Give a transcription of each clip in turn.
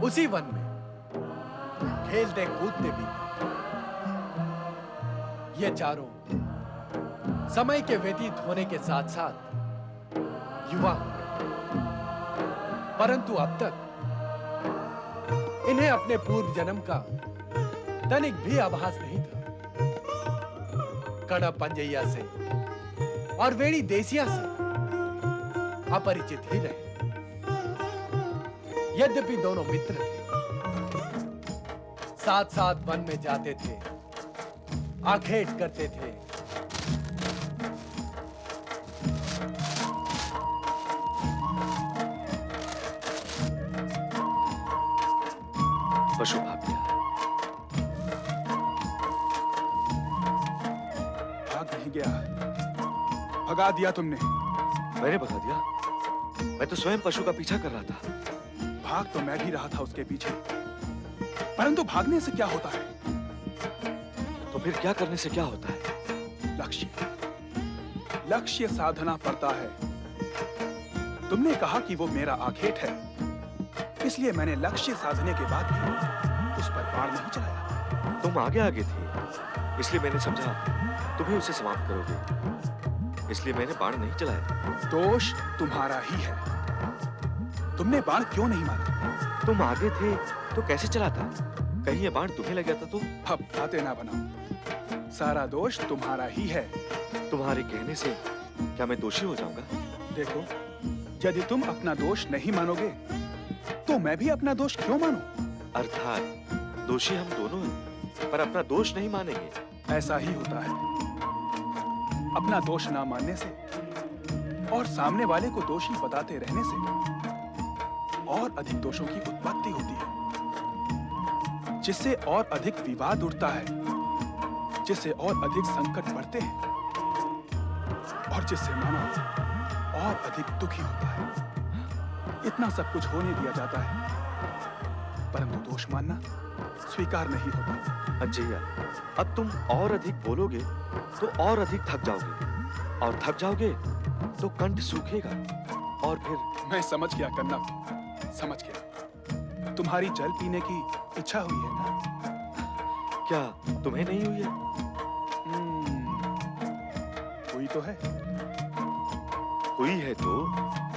उसी वन में खेलते कूदते भी ये चारों समय के व्यतीत होने के साथ साथ युवा हो गए, परंतु अब तक इन्हें अपने पूर्व जन्म का तनिक भी आभास नहीं था। कड़ा पंजैया से और वेड़ी देसिया से अपरिचित ही रहे। यद्यपि दोनों मित्र थे, साथ साथ वन में जाते थे, आखेट करते थे, पशु भाग गया। भाग नहीं गया, भगा दिया तुमने। मैंने भगा दिया? मैं तो स्वयं पशु का पीछा कर रहा था। भाग तो मैं भी रहा था उसके पीछे, परंतु भागने से क्या होता है? तो फिर क्या करने से क्या होता है? लक्ष्य, लक्ष्य साधना पड़ता है। तुमने कहा कि वो मेरा आखेट है, इसलिए मैंने लक्ष्य साधने के बाद भी उस पर बाण नहीं चलाया। तुम आगे आगे थे, इसलिए मैंने समझा तुम्हें उसे समाप्त करोगे, इसलिए मैंने बाण नहीं चलाया। दोष तुम्हारा ही है। तुमने बाण क्यों नहीं मारा? तुम आगे थे तो कैसे चलाता? कहीं ये बाण तुम्हें लग जाता तो? अब बातें ना बनाओ, सारा दोष तुम्हारा ही है। तुम्हारे कहने से क्या मैं दोषी हो जाऊंगा? देखो, यदि तुम अपना दोष नहीं मानोगे तो मैं भी अपना दोष क्यों मानूं? अर्थात दोषी हम दोनों हैं, पर अपना दोष नहीं मानेंगे। ऐसा ही होता है। अपना दोष ना मानने से और सामने वाले को दोषी बताते रहने से और अधिक दोषों की उत्पत्ति होती है, जिससे और अधिक विवाद उठता है, जिससे और अधिक संकट बढ़ते हैं और जिससे मानव और अधिक दुखी होता है। इतना सब कुछ होने दिया जाता है, परंतु दोष मानना स्वीकार नहीं होता। अंजैया, अब तुम और अधिक बोलोगे तो और अधिक थक जाओगे, और थक जाओगे तो कंठ सूखेगा, और फिर मैं समझ गया कन्नप, समझ गया। तुम्हारी जल पीने की इच्छा हुई है ना? क्या तुम्हें नहीं हुई है? हुई तो है। हुई है तो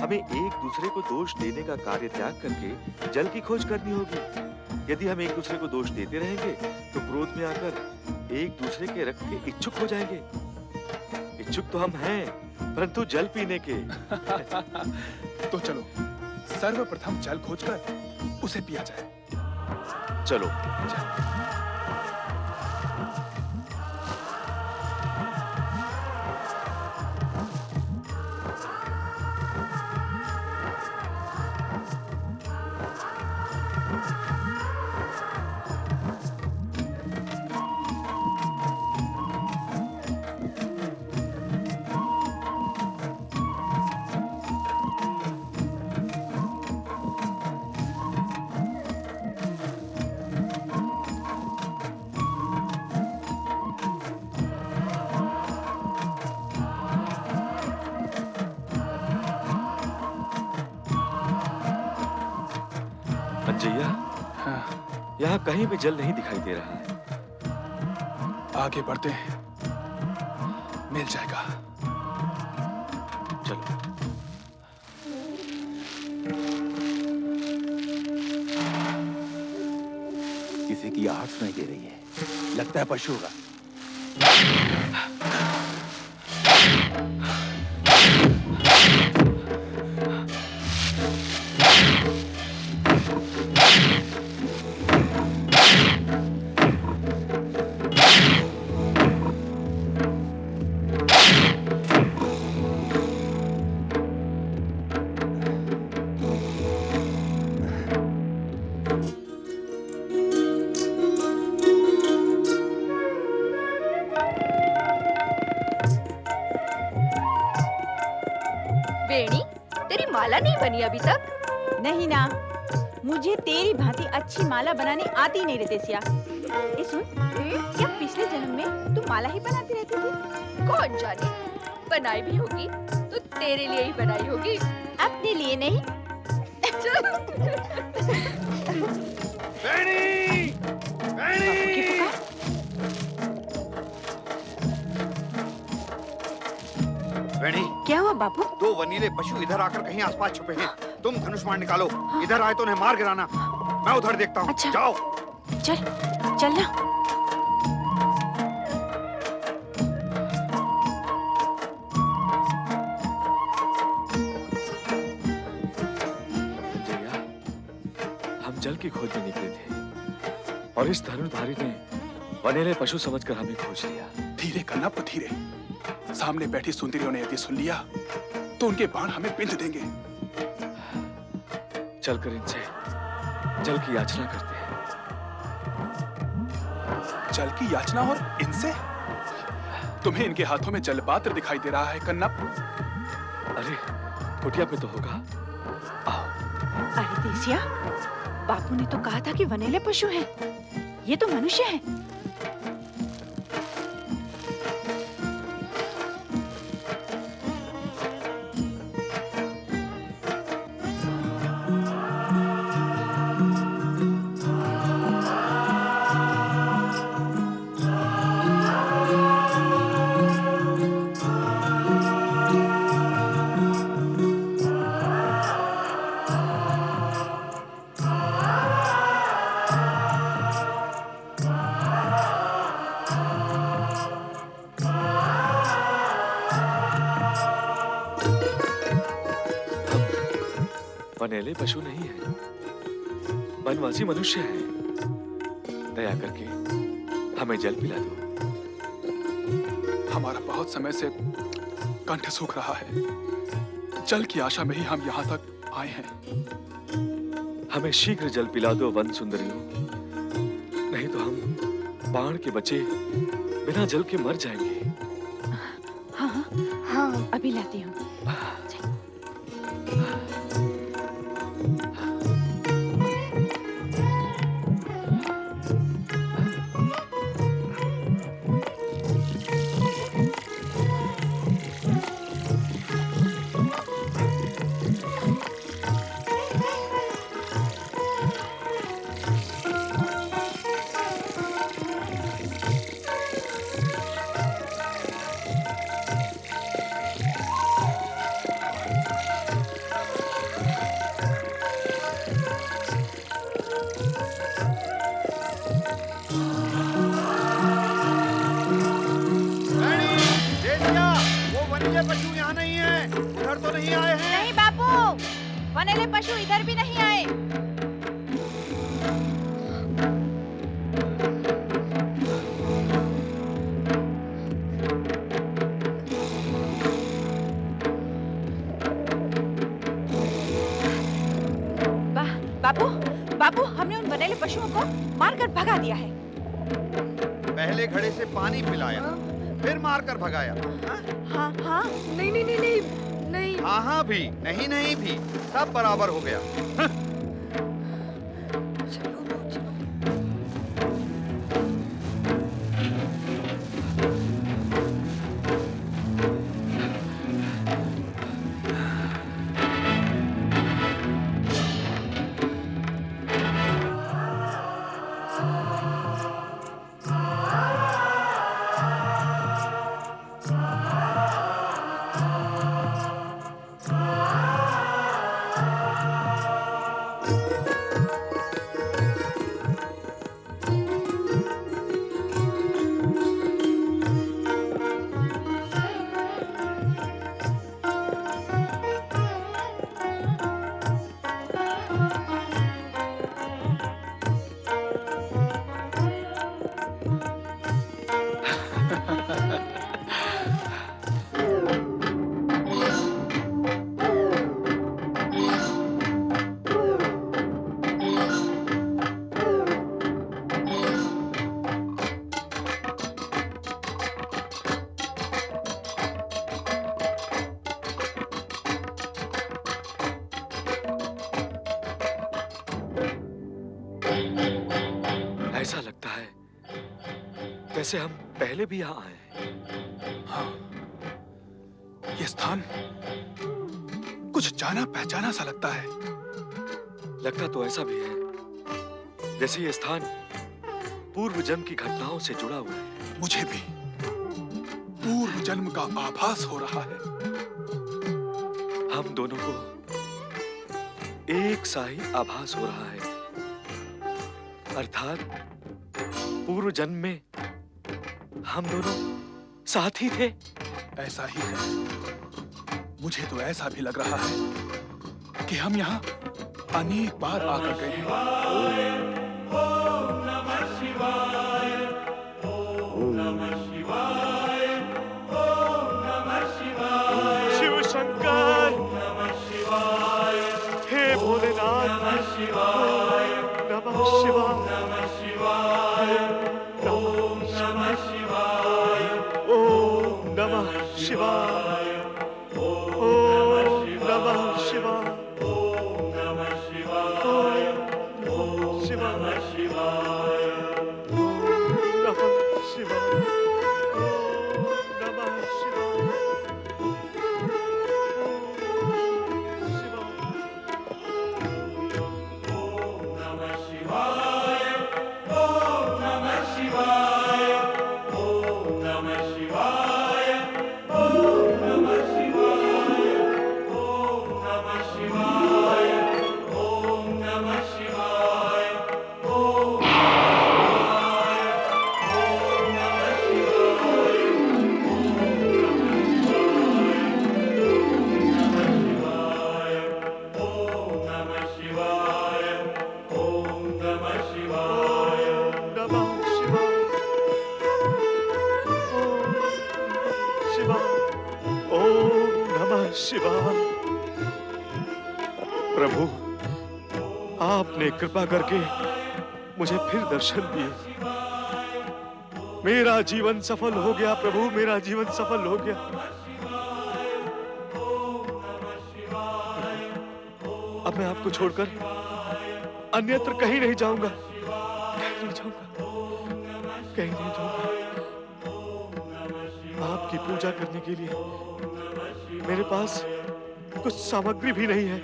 हमें एक दूसरे को दोष देने का कार्य त्याग करके जल की खोज करनी होगी। यदि हम एक दूसरे को दोष देते रहेंगे तो क्रोध में आकर एक दूसरे के रक्त के इच्छुक हो जाएंगे। इच्छुक तो हम हैं, परंतु जल पीने के। तो चलो सर्वप्रथम जल खोजकर उसे पिया जाए। चलो। अंजैया, हाँ। यहाँ कहीं भी जल नहीं दिखाई दे रहा है। आगे बढ़ते हैं, मिल जाएगा। चलो। किसी की आहट सुनाई दे रही है, लगता है पशु होगा। वेणी, तेरी माला नहीं बनी अभी तक? नहीं ना, मुझे तेरी भांति अच्छी माला बनानी आती नहीं रे देसिया। ए सुन, क्या पिछले जन्म में तू माला ही बनाती रहती थी? कौन जाने, बनाई भी होगी तो तेरे लिए ही बनाई होगी, अपने लिए नहीं। चल। वेणी, क्या हुआ बापू? 2 वनीले पशु इधर आकर कहीं आसपास छुपे हैं। तुम धनुष बाण निकालो, इधर आए तो उन्हें मार गिराना। मैं उधर देखता हूँ। अच्छा। जाओ। चल ना। जया, हम जल की खोज में निकले थे और इस धनुर्धारी ने वनेले पशु समझकर हमें खोज लिया। धीरे कन्नप धीरे। सामने बैठी सुंदरियों ने यदि सुन लिया तो उनके बाण हमें बिंध देंगे। चलकर इनसे जल की याचना करते हैं। जल की याचना और इनसे? तुम्हें इनके हाथों में जलपात्र दिखाई दे रहा है कन्नप। अरे कुटिया पे तो होगा। आओ। अरे देसिया, बापू ने तो कहा था कि वनेले पशु हैं। ये तो मनुष्य हैं। वनेले पशु नहीं है, वनवासी मनुष्य है। दया करके हमें जल पिला दो। हमारा बहुत समय से कंठ सूख रहा है। जल की आशा में ही हम यहाँ तक आए हैं। हमें शीघ्र जल पिला दो वन सुंदरियों, नहीं तो हम बाण के बचे बिना जल के मर जाएंगे। हाँ हाँ, अभी लाती हूँ। पशु यहाँ नहीं है, उधर तो नहीं आए हैं। नहीं बापू, वनेले पशु इधर भी नहीं आए। बापू, बापू, हमने उन वनेले पशुओं को मारकर भगा दिया है। पहले घड़े से पानी पिलाया, फिर मारकर भगाया। हाँ हाँ। नहीं नहीं नहीं नहीं नहीं। हाँ हाँ भी, नहीं नहीं भी, सब बराबर हो गया। ऐसा लगता है जैसे हम पहले भी यहाँ आए हैं। हाँ, ये स्थान कुछ जाना पहचाना सा लगता है। लगता तो ऐसा भी है जैसे ये स्थान पूर्व जन्म की घटनाओं से जुड़ा हुआ है। मुझे भी पूर्व जन्म का आभास हो रहा है। हम दोनों को एक सा ही आभास हो रहा है, अर्थात पूर्व जन्म में हम दोनों साथ ही थे। ऐसा ही है। मुझे तो ऐसा भी लग रहा है कि हम यहाँ अनेक बार आकर गए हैं। शिव शंकर, हे भोलेनाथ, नमः शिवाय, नमः शिवाय, ओम नमः शिवाय, ओम नमः शिवाय, ओम नमः शिवाय, ओम नमः शिवाय, ओम नमः शिवाय, ओम नमः शिवाय, ओम नमः शिवाय। शिवाय। प्रभु, आपने कृपा करके मुझे फिर दर्शन दिए। मेरा जीवन सफल हो गया प्रभु, मेरा जीवन सफल हो गया। अब मैं आपको छोड़कर अन्यत्र कहीं नहीं जाऊंगा, कहीं नहीं जाऊंगा, कहीं नहीं जाऊंगा। आपकी पूजा करने के लिए मेरे पास कुछ सामग्री भी नहीं है,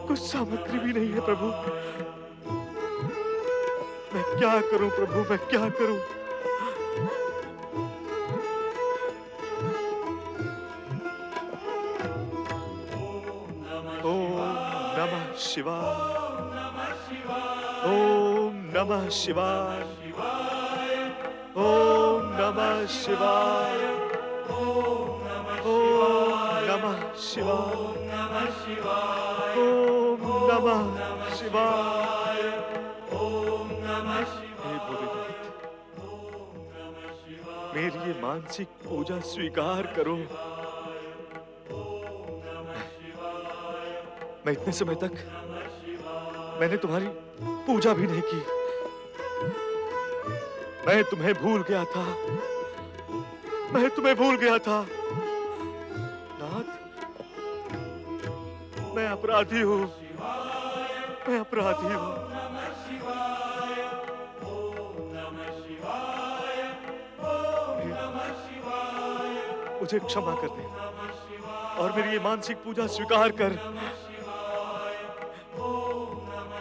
कुछ सामग्री भी नहीं है प्रभु। मैं क्या करूं प्रभु, मैं क्या करूं? ओम नमः शिवाय, ओम नमः शिवाय, ओम नमः शिवाय, ओम नमः शिवाय, ओम नमः शिवाय, ओम नमः शिवाय। हे भोलेनाथ, मेरी ये मानसिक पूजा स्वीकार करो। मैं इतने समय तक मैंने तुम्हारी पूजा भी नहीं की। मैं तुम्हें भूल गया था, मैं तुम्हें भूल गया था। नाथ, मैं अपराधी हूँ, मैं अपराधी हूँ। मुझे क्षमा कर दे और मेरी ये मानसिक पूजा स्वीकार कर।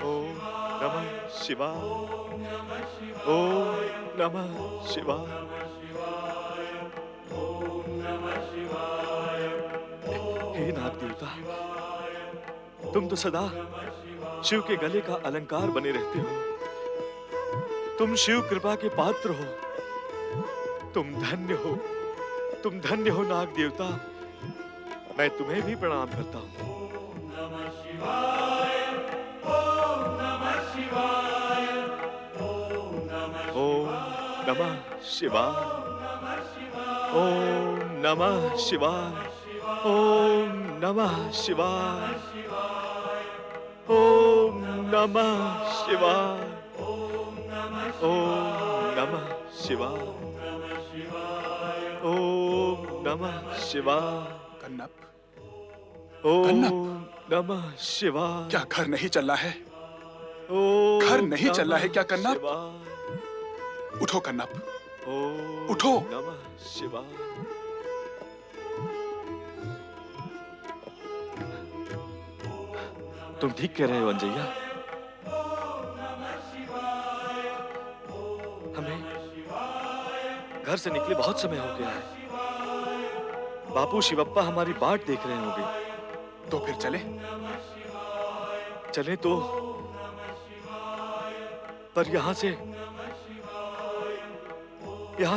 ओम नमः शिवाय, ओम नमः शिवाय, हे नाग देवता, तुम तो सदा शिव के गले का अलंकार बने रहते हो। तुम शिव कृपा के पात्र हो। तुम धन्य हो, तुम धन्य हो नाग देवता। मैं तुम्हें भी प्रणाम करता हूँ। ओम नमः शिवाय, ओम नमः शिवाय, ओम नमः शिवाय, ओम नमः शिवाय, ओम नमः शिवाय, ओम नमः शिवाय। कन्नप, ओम नमः शिवाय। क्या घर नहीं चल रहा है? ओम घर नहीं चल रहा है क्या कन्नप? शिवाय। उठो कन्नप, ओम उठो। नमः शिवाय। तुम ठीक कह रहे हो अंजैया। हमें घर से निकले बहुत समय हो गया है। बापू शिवप्पा हमारी बाट देख रहे होंगे। तो फिर चले। चले तो, पर यहां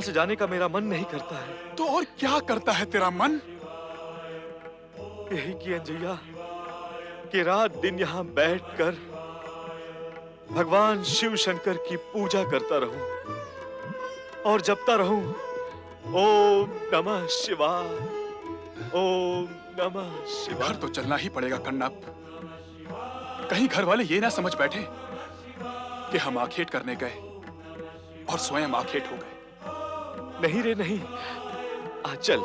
से जाने का मेरा मन नहीं करता है। तो और क्या करता है तेरा मन? यही कि अंजैया कि रात दिन यहां बैठकर भगवान शिव शंकर की पूजा करता रहूं और जपता रहूं, ओम नमः शिवाय, ओम नमः शिवाय। घर तो चलना ही पड़ेगा कन्नप। कहीं घर वाले ये ना समझ बैठे कि हम आखेट करने गए और स्वयं आखेट हो गए। नहीं रे नहीं, आ चल।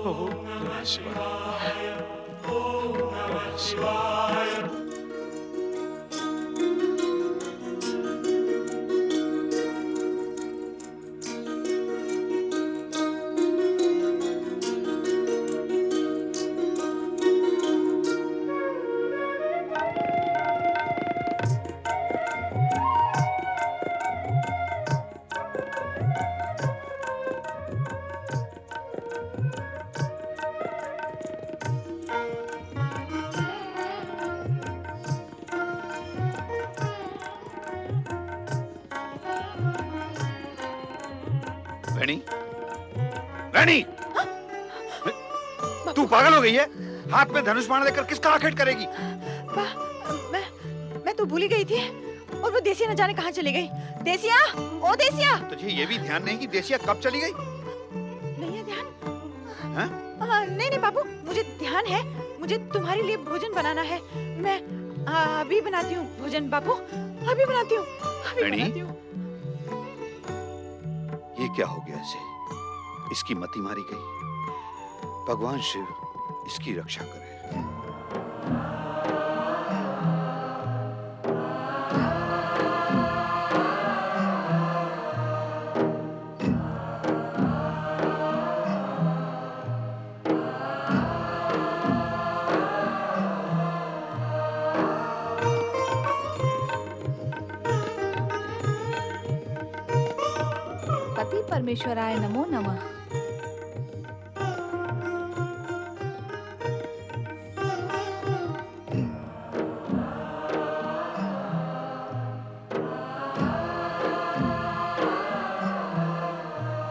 ओम नमः शिवाय, ओम नमः शिवाय। वेणी, वेणी, तू पागल हो गई है? हाथ में धनुष बाण लेकर किसका आखेट करेगी? मैं तो भूल ही गई थी और वो देसिया न जाने कहाँ चली गई। देसिया, ओ देसिया। तुझे ये भी ध्यान नहीं कि देसिया कब चली गई? नहीं है ध्यान? हैं? नहीं बाबू, मुझे ध्यान है। मुझे तुम्हारे लिए भोजन बनाना है। मैं अभी बनाती हूँ भोजन बाबू, अभी बनाती हूँ, अभी वेणी? बनाती हूँ। ये क्या हो गया इसे? इसकी मति मारी गई। भगवान शिव इसकी रक्षा करे। पति परमेश्वराय नमो नमः।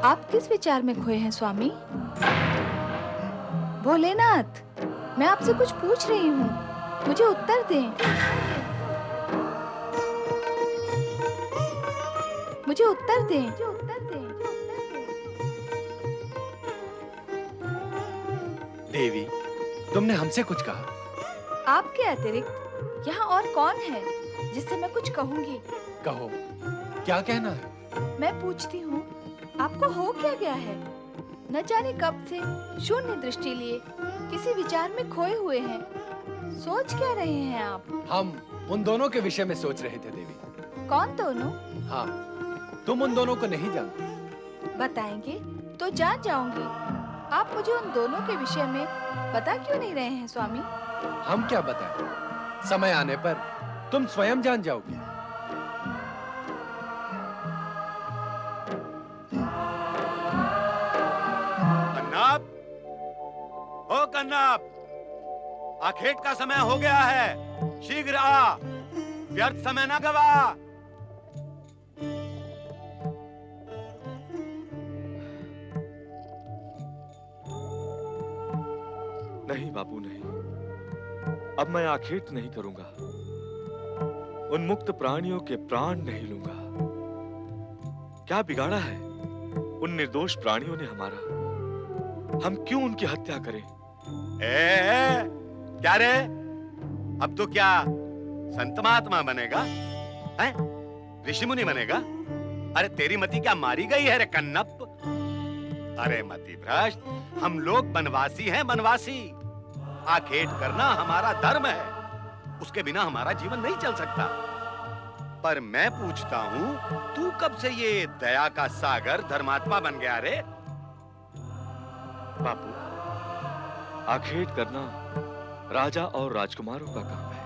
आप किस विचार में खोए हैं स्वामी? भोलेनाथ, मैं आपसे कुछ पूछ रही हूँ, मुझे उत्तर दें। मुझे उत्तर दें। देवी, तुमने हमसे कुछ कहा? आपके अतिरिक्त यहाँ और कौन है जिससे मैं कुछ कहूँगी? कहो, क्या कहना है? मैं पूछती हूँ, आपको हो क्या गया है? न जाने कब से शून्य दृष्टि लिए किसी विचार में खोए हुए हैं। सोच क्या रहे हैं आप? हम उन दोनों के विषय में सोच रहे थे देवी। कौन दोनों? हाँ, तुम उन दोनों को नहीं जानती। बताएंगे तो जान जाऊंगी। आप मुझे उन दोनों के विषय में बता क्यों नहीं रहे हैं स्वामी? हम क्या बताएं? समय आने पर तुम स्वयं जान जाओगी। कन्नाप, ओ कन्नाप, आखेट का समय हो गया है, शीघ्र आ, व्यर्थ समय ना गवा। नहीं बापू नहीं, अब मैं आखेट नहीं करूंगा। उन मुक्त प्राणियों के प्राण नहीं लूंगा। क्या बिगाड़ा है उन निर्दोष प्राणियों ने हमारा? हम क्यों उनकी हत्या करें? क्या रे, अब तो क्या संत महात्मा बनेगा? हैं? ऋषि मुनि बनेगा? अरे तेरी मति क्या मारी गई है रे कन्नप? अरे मति भ्रष्ट, हम लोग बनवासी हैं, बनवासी। आखेट करना हमारा धर्म है, उसके बिना हमारा जीवन नहीं चल सकता। पर मैं पूछता हूँ, तू कब से ये दया का सागर धर्मात्मा बन गया रे? बापू, आखेट करना राजा और राजकुमारों का काम है,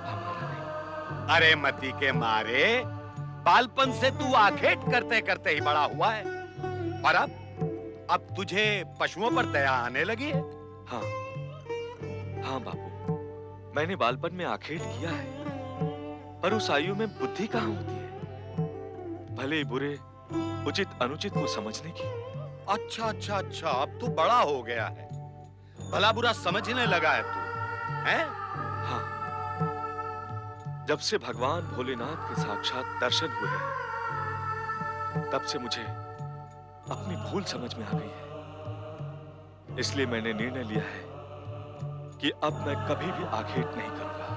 हमारा नहीं। अरे मती के मारे, बालपन से तू आखेट करते करते ही बड़ा हुआ है, और अब अब तुझे पशुओं पर दया आने लगी है? हाँ हाँ बापू, मैंने बालपन में आखेट किया है, पर उस आयु में बुद्धि कहाँ होती है भले बुरे उचित अनुचित को समझने की। अच्छा अच्छा अच्छा, अब तू बड़ा हो गया है, भला बुरा समझने लगा है तू, हैं? हाँ, जब से भगवान भोलेनाथ के साक्षात दर्शन हुए हैं, तब से मुझे अपनी भूल समझ में आ गई है। इसलिए मैंने निर्णय लिया है कि अब मैं कभी भी आखेट नहीं करूंगा।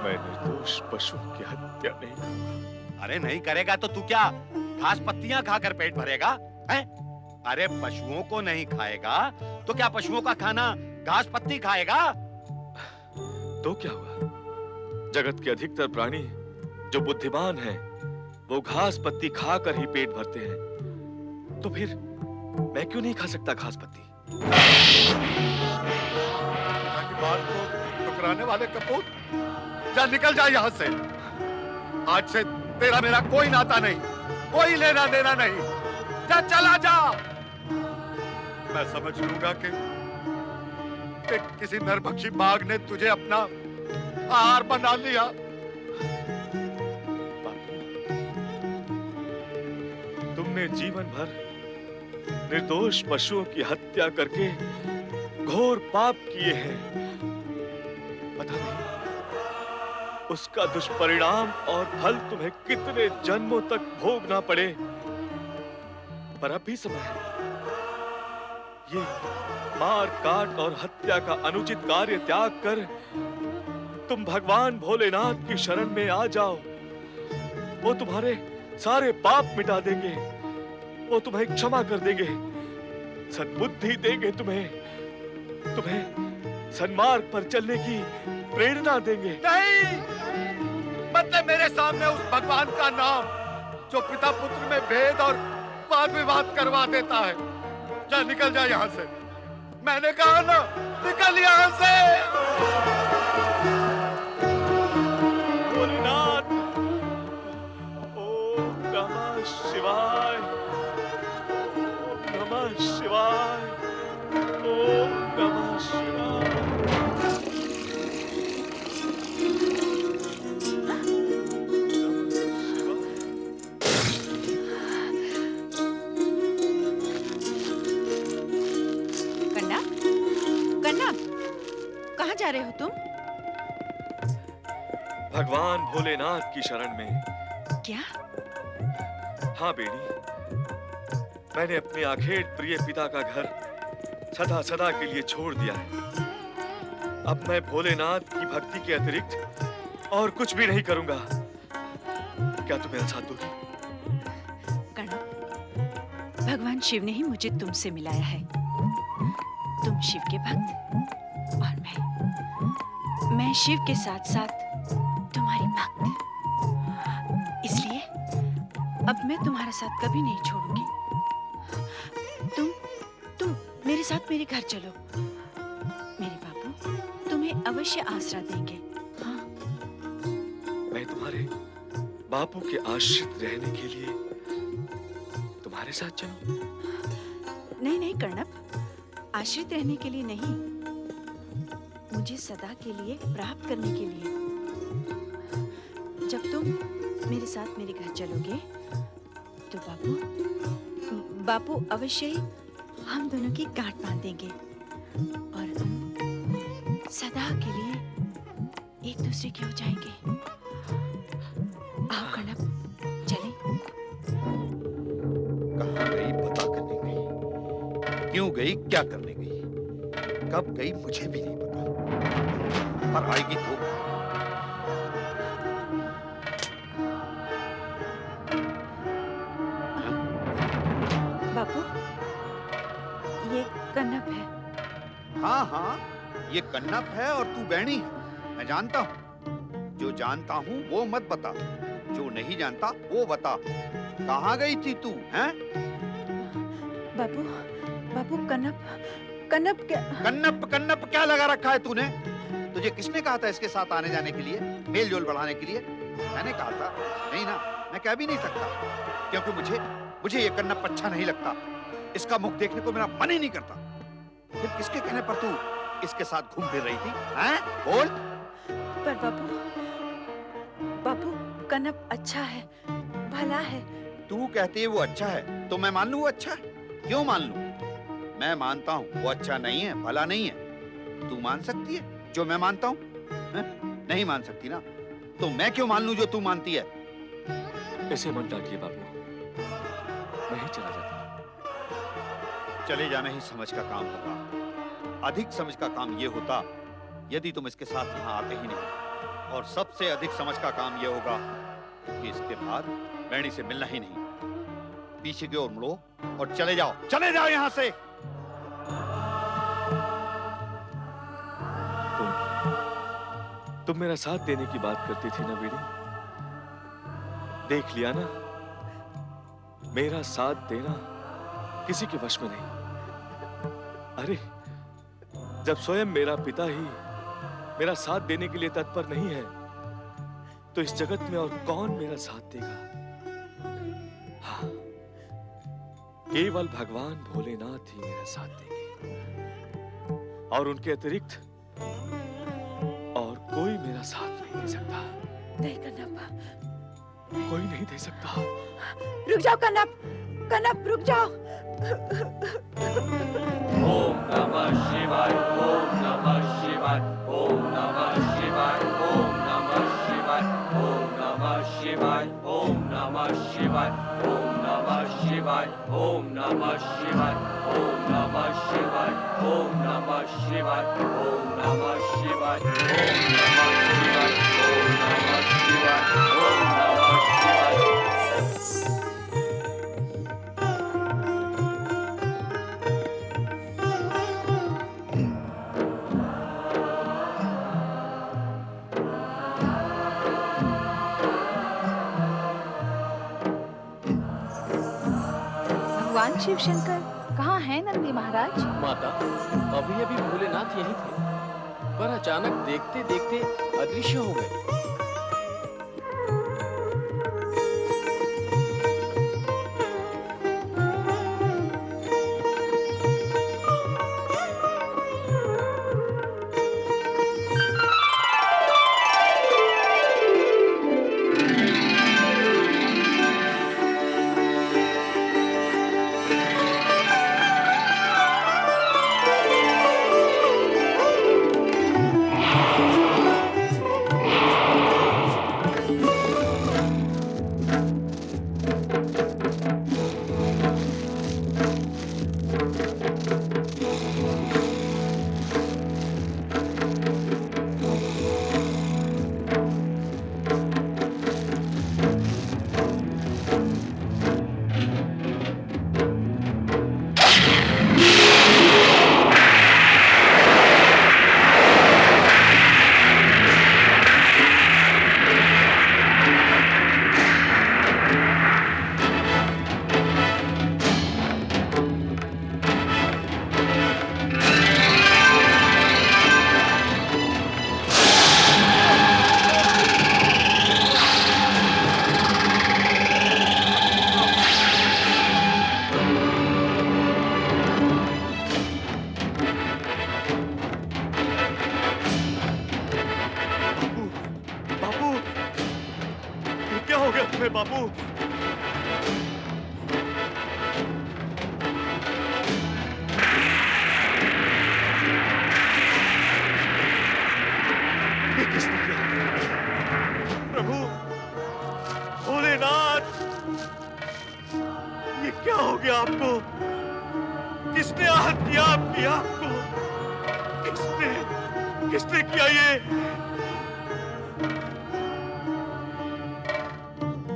मैं निर्दोष पशुओं की हत्या नहीं करूंगा। अरे नहीं करेगा तो तू क्या घास पत्तियां खाकर पेट भरेगा, हैं? अरे पशुओं को नहीं खाएगा तो क्या पशुओं का खाना घास पत्ती खाएगा? तो क्या हुआ, जगत के अधिकतर प्राणी जो बुद्धिमान हैं, वो घास पत्ती खाकर ही पेट भरते हैं, तो फिर मैं क्यों नहीं खा सकता घास पत्ती? की बात को टुकराने वाले कपूर, जा निकल जा यहाँ से। आज से तेरा मेरा कोई नाता नहीं, कोई लेना देना नहीं, जा चला जा। मैं समझ लूंगा कि किसी नरभक्षी बाघ ने तुझे अपना आहार बना लिया। तुमने जीवन भर निर्दोष पशुओं की हत्या करके घोर पाप किए हैं। पता नहीं उसका दुष्परिणाम और फल तुम्हें कितने जन्मों तक भोगना पड़े, पर अब भी समय है। ये मार काट और हत्या का अनुचित कार्य त्याग कर तुम भगवान भोलेनाथ की शरण में आ जाओ। वो तुम्हारे सारे पाप मिटा देंगे, वो तुम्हें क्षमा कर देंगे, सद्बुद्धि देंगे तुम्हें सन्मार्ग पर चलने की प्रेरणा देंगे। नहीं, मतलब मेरे सामने उस भगवान का नाम जो पिता पुत्र में भेद और वाद विवाद करवा देता है। जा निकल जा यहाँ से, मैंने कहा ना, निकल यहाँ से। भोलेनाथ, ओम नमः शिवाय, ओम नमः शिवाय, ओम नमः शिवाय। कहाँ जा रहे हो तुम? भगवान भोलेनाथ की शरण में। क्या? हाँ बेटी, मैंने अपने आखेट प्रिय पिता का घर सदा सदा के लिए छोड़ दिया है। अब मैं भोलेनाथ की भक्ति के अतिरिक्त और कुछ भी नहीं करूंगा। क्या तुम मेरा साथ दोगी? कणप, भगवान शिव ने ही मुझे तुमसे मिलाया है। तुम शिव के भक्त और मैं शिव के साथ साथ तुम्हारी भक्त। इसलिए अब मैं तुम्हारा साथ कभी नहीं छोड़ूंगी। तुम मेरे साथ मेरे घर चलो। मेरे बापू तुम्हें अवश्य आसरा देंगे। हाँ? मैं तुम्हारे बापू के आश्रित रहने के लिए तुम्हारे साथ चलूं? नहीं नहीं कर्णप, आश्रित रहने के लिए नहीं, मुझे सदा के लिए प्राप्त करने के लिए। जब तुम मेरे साथ मेरे घर चलोगे तो बापू अवश्य ही हम दोनों की गांठ बांध देंगे और हम सदा के लिए एक दूसरे के हो जाएंगे। आओ कर्णप, चलें। कहाँ गई, पता करने गई, क्यों गई, क्या करने गई, कब गई मुझे भी नहीं पता, पर आएगी तो। बापू, ये कन्नप है। हाँ हाँ, ये कन्नप है और तू बैणी है, मैं जानता हूँ। जो जानता हूँ वो मत बता, जो नहीं जानता वो बता। कहाँ गई थी तू, हैं? बापू कन्नप क्या? कन्नप क्या लगा रखा है तूने? तुझे किसने कहा था इसके साथ आने जाने के लिए, मेल जोल बढ़ाने के लिए? मैंने कहा था? नहीं ना, मैं कह भी नहीं सकता, क्योंकि मुझे ये कन्नप अच्छा नहीं लगता। इसका मुख देखने को मेरा मन ही नहीं करता। फिर किसके कहने पर तू इसके साथ घूम फिर रही थी? हैं? बोल। पर बापू कनप अच्छा है, भला है। तू कहती है वो अच्छा है तो मैं मान लूं वो अच्छा है? क्यों मान लूं? मैं मानता हूं वो अच्छा नहीं है, भला नहीं है। तू मान सकती है जो मैं मानता हूं? नहीं मान सकती ना, तो मैं क्यों मान लूं जो तू मानती है? ऐसे मन डांटिए बाबू, मैं ही चला जाता। चले जाना ही समझ का काम होगा। अधिक समझ का काम ये होता यदि तुम इसके साथ यहाँ आते ही नहीं। और सबसे अधिक समझ का काम ये होगा कि इसके बाद बैणी से मिलना ही नहीं। पीछे की ओर मुड़ो और चले जाओ यहाँ से। तुम मेरा साथ देने की बात करती थी ना बेटी, देख लिया ना, मेरा साथ देना किसी के वश में नहीं। अरे जब स्वयं मेरा पिता ही मेरा साथ देने के लिए तत्पर नहीं है, तो इस जगत में और कौन मेरा साथ देगा? हाँ, केवल भगवान भोलेनाथ ही मेरा साथ देंगे, और उनके अतिरिक्त और कोई मेरा साथ नहीं दे सकता। नहीं कनप, कोई नहीं दे सकता। रुक जाओ कनप, कनप रुक जाओ। ओम नमः शिवाय, ओम नमः शिवाय, ओम नमः शिवाय, ओम नमः शिवाय, ओम नमः शिवाय, ओम नमः शिवाय, ओम नमः शिवाय, ओम नमः शिवाय, ओम नमः शिवाय, ओम नमः शिवाय, ओम नमः शिवाय, ओम नमः शिवाय, ओम नमः शिवाय, ओम नमः शिवाय। भगवान शिव शंकर कहाँ है नंदी महाराज? माता, अभी अभी भोलेनाथ यही थे, पर अचानक देखते देखते अदृश्य हो गए। बापू, ये किसने किया? प्रभु भोलेनाथ, ये क्या हो गया आपको? किसने आहत किया आपकी आंख को? किसने किया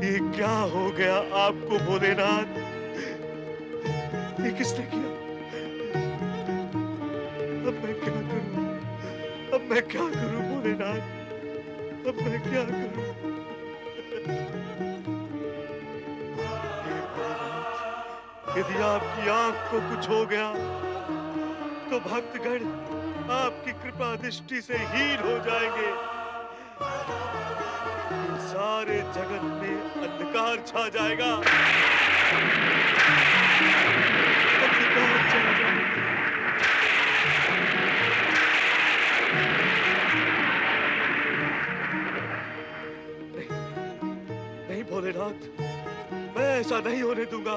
ये क्या हो गया आपको भोलेनाथ? ये किसने किया? अब मैं क्या करूं? अब मैं क्या करूं भोलेनाथ? अब मैं क्या करूं? यदि आपकी आंख को कुछ हो गया तो भक्तगण आपकी कृपा दृष्टि से हीन हो जाएंगे। सारे जगत में अंधकार छा जाएगा। नहीं भोलेनाथ, मैं ऐसा नहीं होने दूंगा।